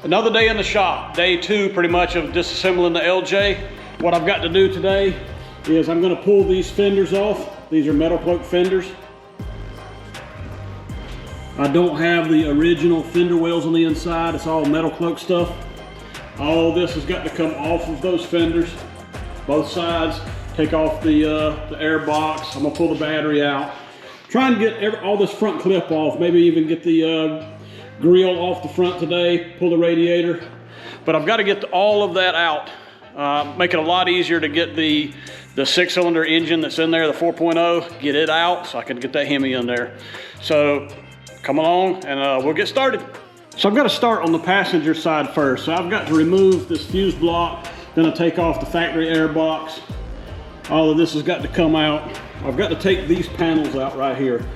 Another day in the shop, day 2 pretty much of disassembling the LJ. What I've got to do today is I'm going to pull these fenders off. These are metal cloak fenders. I don't have the original fender wells on the inside. It's all metal cloak stuff. All this has got to come off of those fenders, both sides. Take off the air box. I'm going to pull the battery out. Try and get all this front clip off, maybe even get the grill off the front today, pull the radiator. But I've got to get all of that out. Make it a lot easier to get the 6-cylinder engine that's in there, the 4.0, get it out so I can get that Hemi in there. So come along and we'll get started. So I've got to start on the passenger side first. So I've got to remove this fuse block, gonna take off the factory air box. All of this has got to come out. I've got to take these panels out right here.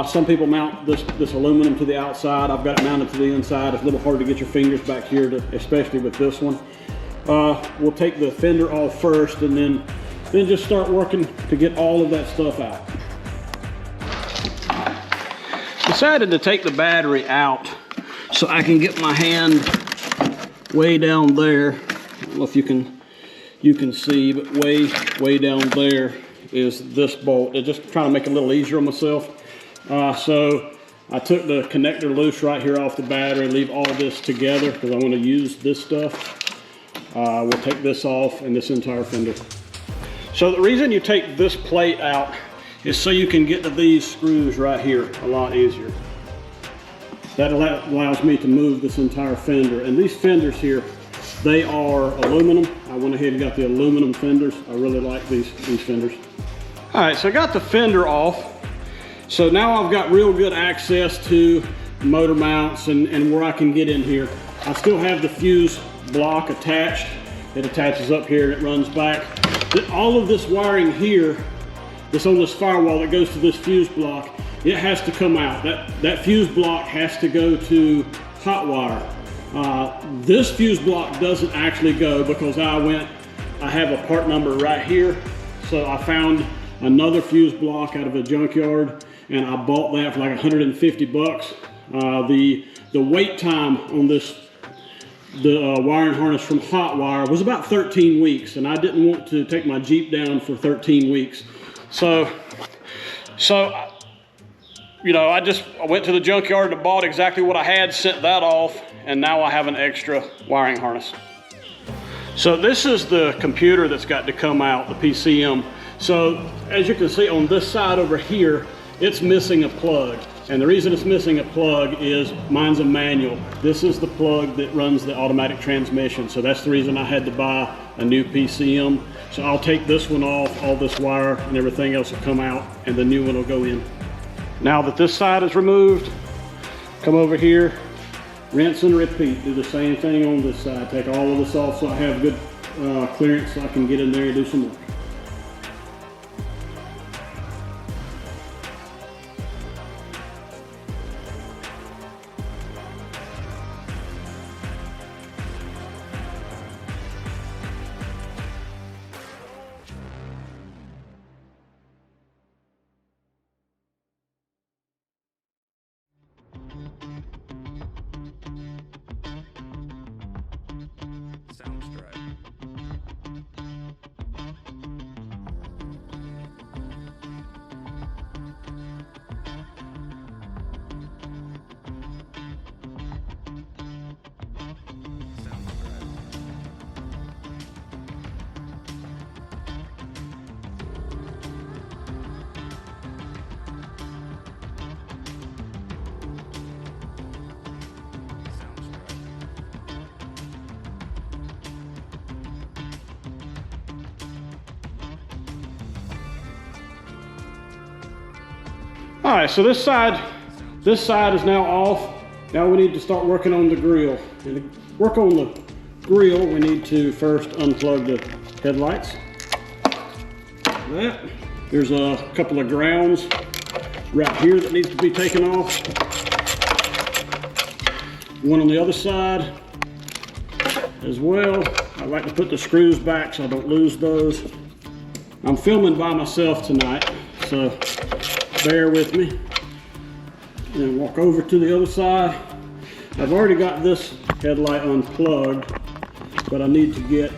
Some people mount this aluminum to the outside. I've got it mounted to the inside. It's a little hard to get your fingers back here, especially with this one. We'll take the fender off first and then just start working to get all of that stuff out. Decided to take the battery out so I can get my hand way down there. I don't know if you can see, but way down there is this bolt. I'm just trying to make it a little easier on myself. So I took the connector loose right here off the battery, leave all this together because I want to use this stuff. We'll take this off and this entire fender. So the reason you take this plate out is so you can get to these screws right here a lot easier. That allows me to move this entire fender. And these fenders here, they are aluminum. I went ahead and got the aluminum fenders. I really like these fenders. All right, so I got the fender off. So now I've got real good access to motor mounts and where I can get in here. I still have the fuse block attached. It attaches up here and it runs back. All of this wiring here, that's on this firewall that goes to this fuse block, it has to come out. That fuse block has to go to hot wire. This fuse block doesn't actually go because I have a part number right here. So I found another fuse block out of a junkyard and I bought that for like 150 bucks. The wait time on the wiring harness from hot wire was about 13 weeks and I didn't want to take my Jeep down for 13 weeks. So you know, I went to the junkyard and bought exactly what I had, sent that off, and now I have an extra wiring harness. So this is the computer that's got to come out, the PCM. So as you can see on this side over here, it's missing a plug. And the reason it's missing a plug is mine's a manual. This is the plug that runs the automatic transmission. So that's the reason I had to buy a new PCM. So I'll take this one off, all this wire and everything else will come out and the new one will go in. Now that this side is removed, come over here, rinse and repeat. Do the same thing on this side. Take all of this off so I have good clearance so I can get in there and do some work. All right, so this side is now off. Now we need to start working on the grill. And to work on the grill, we need to first unplug the headlights. That. There's a couple of grounds right here that needs to be taken off. One on the other side as well. I like to put the screws back so I don't lose those. I'm filming by myself tonight, so bear with me. And walk over to the other side. I've already got this headlight unplugged, but I need to get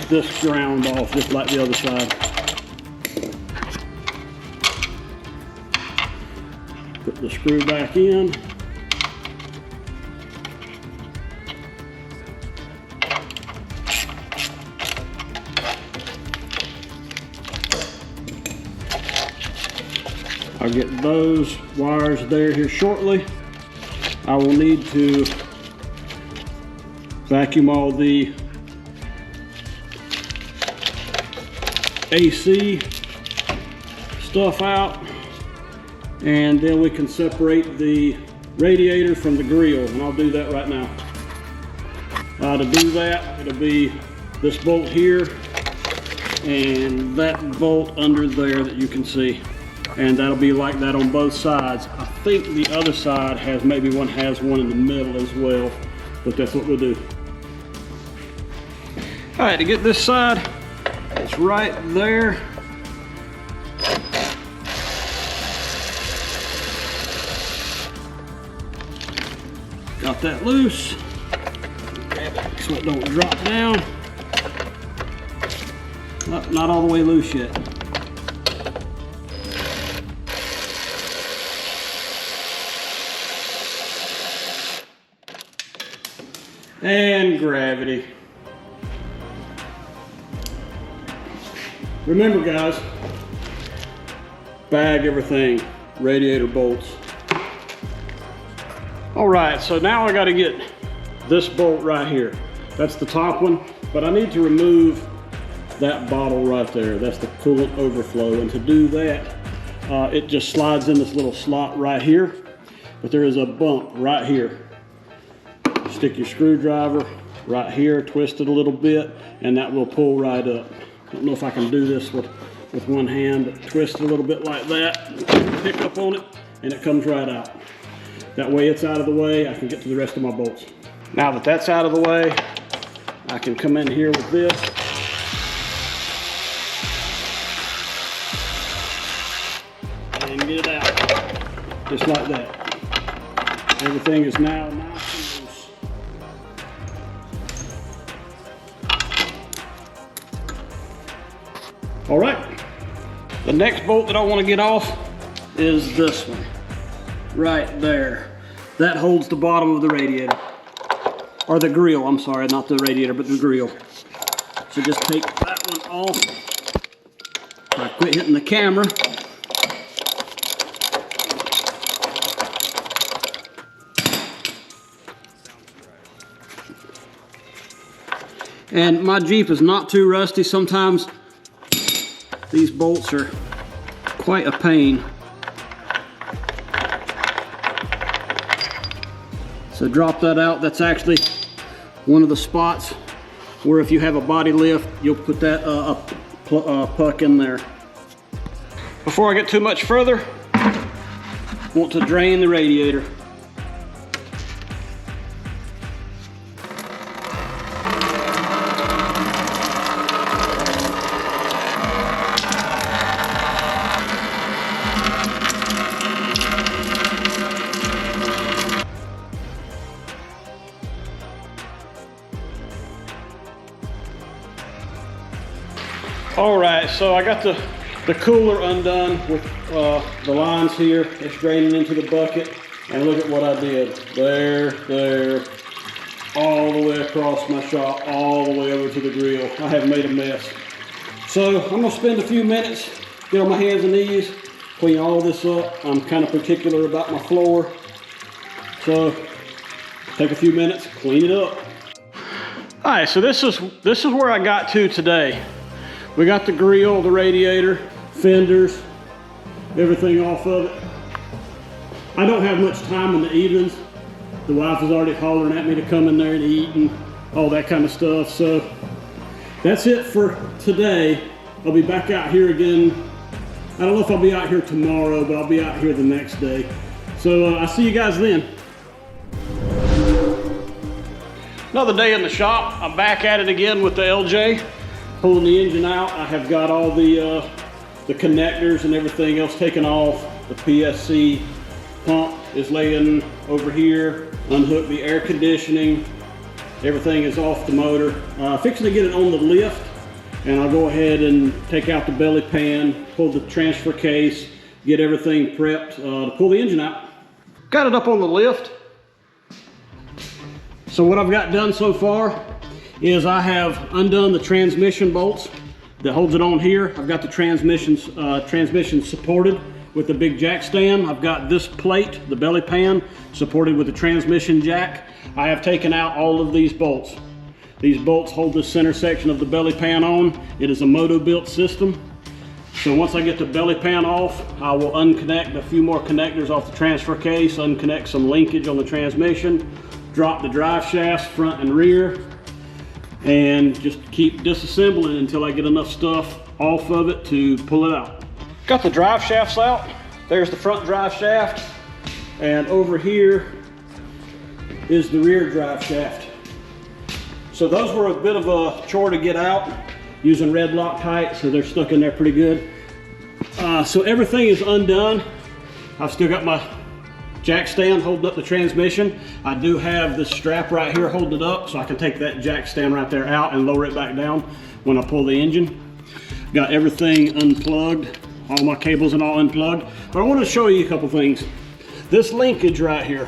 this ground off just like the other side. Put the screw back in. I'll get those wires there here shortly. I will need to vacuum all the AC stuff out, and then we can separate the radiator from the grill, and I'll do that right now. To do that, it'll be this bolt here and that bolt under there that you can see, and that'll be like that on both sides. I think the other side maybe has one in the middle as well, but that's what we'll do. All right, to get this side, it's right there. Got that loose. Grab it so it don't drop down. Not all the way loose yet. And gravity. Remember guys, bag everything, radiator bolts. All right, so now I gotta get this bolt right here. That's the top one, but I need to remove that bottle right there. That's the coolant overflow, and to do that, it just slides in this little slot right here, but there is a bump right here. Stick your screwdriver right here, twist it a little bit, and that will pull right up. I don't know if I can do this with one hand, but twist it a little bit like that, pick up on it, and it comes right out. That way it's out of the way, I can get to the rest of my bolts. Now that that's out of the way, I can come in here with this. And get it out, just like that. Everything is now nice and loose. All right, the next bolt that I want to get off is this one, right there. That holds the bottom of the radiator, or the grill, I'm sorry, not the radiator, but the grill. So just take that one off. I quit hitting the camera. And my Jeep is not too rusty. Sometimes these bolts are quite a pain. So drop that out. That's actually one of the spots where if you have a body lift, you'll put that puck in there. Before I get too much further, I want to drain the radiator. All right, so I got the cooler undone with the lines here. It's draining into the bucket, and look at what I did. There, all the way across my shop, all the way over to the grill. I have made a mess. So I'm gonna spend a few minutes, get on my hands and knees, clean all this up. I'm kind of particular about my floor. So take a few minutes, clean it up. All right, so this is where I got to today. We got the grill, the radiator, fenders, everything off of it. I don't have much time in the evenings. The wife is already hollering at me to come in there and eat and all that kind of stuff. So that's it for today. I'll be back out here again. I don't know if I'll be out here tomorrow, but I'll be out here the next day. So I'll see you guys then. Another day in the shop. I'm back at it again with the LJ. Pulling the engine out. I have got all the connectors and everything else taken off, the PSC Pump is laying over here. Unhook the air conditioning. Everything is off the motor. Fixing to get it on the lift, and I'll go ahead and take out the belly pan, pull the transfer case, get everything prepped to pull the engine out. Got it up on the lift. So what I've got done so far is I have undone the transmission bolts that holds it on here. I've got the transmission supported with the big jack stand. I've got this plate, the belly pan, supported with the transmission jack. I have taken out all of these bolts. These bolts hold the center section of the belly pan on. It is a moto-built system. So once I get the belly pan off, I will unconnect a few more connectors off the transfer case, unconnect some linkage on the transmission, drop the drive shafts front and rear, and just keep disassembling until I get enough stuff off of it to pull it out. Got the drive shafts out. There's the front drive shaft, and over here is the rear drive shaft. So those were a bit of a chore to get out using red Loctite, so they're stuck in there pretty good. So everything is undone. I've still got my jack stand holding up the transmission. I do have this strap right here holding it up, so I can take that jack stand right there out and lower it back down when I pull the engine. Got everything unplugged, all my cables and all unplugged. But I want to show you a couple things. This linkage right here.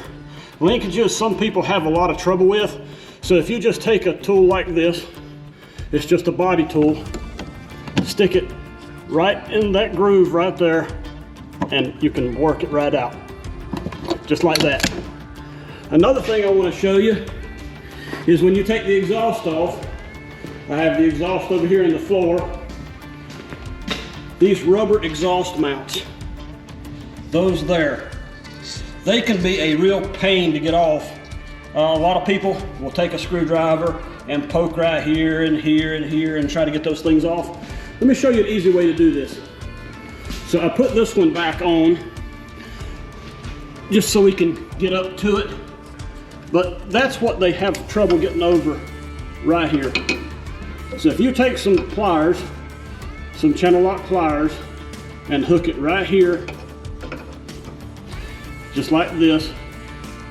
Linkages some people have a lot of trouble with. So if you just take a tool like this, it's just a body tool, stick it right in that groove right there, and you can work it right out, just like that. Another thing I want to show you is when you take the exhaust off, I have the exhaust over here in the floor, these rubber exhaust mounts, those there, they can be a real pain to get off. A lot of people will take a screwdriver and poke right here and here and here and try to get those things off. Let me show you an easy way to do this. So I put this one back on just so we can get up to it. But that's what they have trouble getting over right here. So if you take some pliers, some channel lock pliers, and hook it right here, just like this,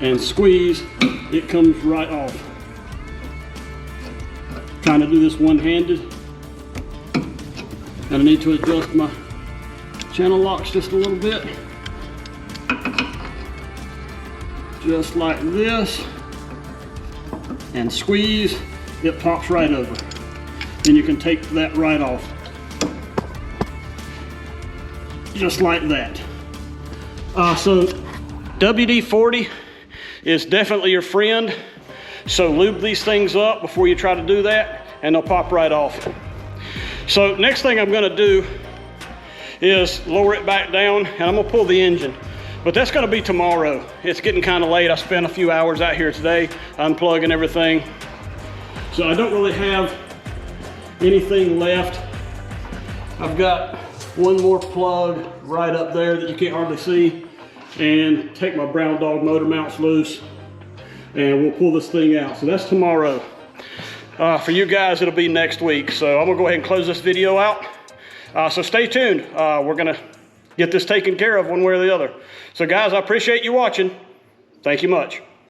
and squeeze, it comes right off. Trying to do this one-handed. And I need to adjust my channel locks just a little bit. Just like this. And squeeze, it pops right over. Then you can take that right off. Just like that. So WD-40 is definitely your friend. So lube these things up before you try to do that, and they'll pop right off. So next thing I'm gonna do is lower it back down, and I'm gonna pull the engine. But that's gonna be tomorrow. It's getting kind of late. I spent a few hours out here today unplugging everything. So I don't really have anything left. I've got one more plug right up there that you can't hardly see, and take my brown dog motor mounts loose, and we'll pull this thing out. So that's tomorrow. For you guys, it'll be next week. So I'm gonna go ahead and close this video out. So stay tuned. We're gonna get this taken care of one way or the other. So guys, I appreciate you watching. Thank you much.